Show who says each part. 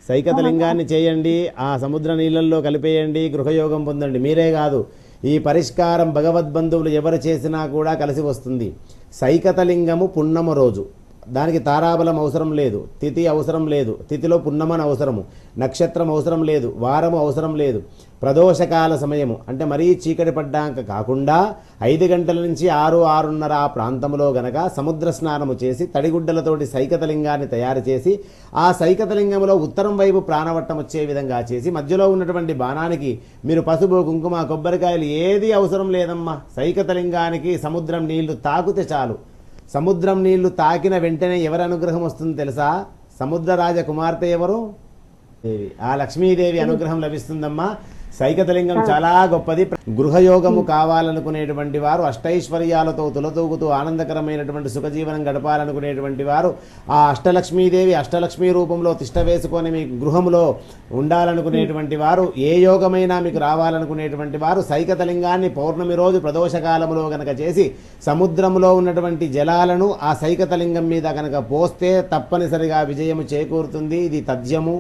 Speaker 1: సైకతలింగాన్ని చేయండి, ఆ సముద్ర నీళ్ళల్లో కలిపేయండి, గృహయోగం పొందండి. మీరే కాదు, ఈ పరిష్కారం భగవద్బంధువులు ఎవరు చేసినా కూడా కలిసి వస్తుంది. సైకతలింగము పున్నమ రోజు, దానికి తారాబలం అవసరం లేదు, తిథి అవసరం లేదు, తిథిలో పున్నమని అవసరము, నక్షత్రం అవసరం లేదు, వారము అవసరం లేదు, ప్రదోషకాల సమయము అంటే మరీ చీకటి పడ్డాక కాకుండా 5 గంటల నుంచి 6, 6:30 ఆ ప్రాంతంలో గనక సముద్ర స్నానము చేసి తడిగుడ్డలతోటి సైకతలింగాన్ని తయారు చేసి ఆ సైకతలింగంలో ఉత్తరం వైపు ప్రాణవట్టం వచ్చే విధంగా చేసి మధ్యలో ఉన్నటువంటి బాణానికి మీరు పసుపు, కుంకుమ, కొబ్బరికాయలు ఏది అవసరం లేదమ్మా. సైకతలింగానికి సముద్రం నీళ్లు తాకితే చాలు. సముద్రం నీళ్లు తాకిన వెంటనే ఎవరి అనుగ్రహం వస్తుందో తెలుసా? సముద్ర రాజ కుమార్తె ఎవరు? దేవి. ఆ లక్ష్మీదేవి అనుగ్రహం లభిస్తుందమ్మా. సైకతలింగం చాలా గొప్పది. గృహయోగము కావాలనుకునేటువంటి వారు, అష్టైశ్వర్యాలతో తులతూగుతూ ఆనందకరమైనటువంటి సుఖజీవనం గడపాలనుకునేటువంటి వారు ఆ అష్టలక్ష్మీదేవి అష్టలక్ష్మీ రూపంలో తిష్ట వేసుకొని మీ గృహంలో ఉండాలనుకునేటువంటి వారు, ఏ యోగమైనా మీకు రావాలనుకునేటువంటి వారు సైకతలింగాన్ని పౌర్ణమి రోజు ప్రదోషకాలంలో గనక చేసి సముద్రంలో ఉన్నటువంటి జలాలను ఆ సైకతలింగం మీద గనక పోస్తే తప్పనిసరిగా విజయము చేకూరుతుంది. ఇది తథ్యము.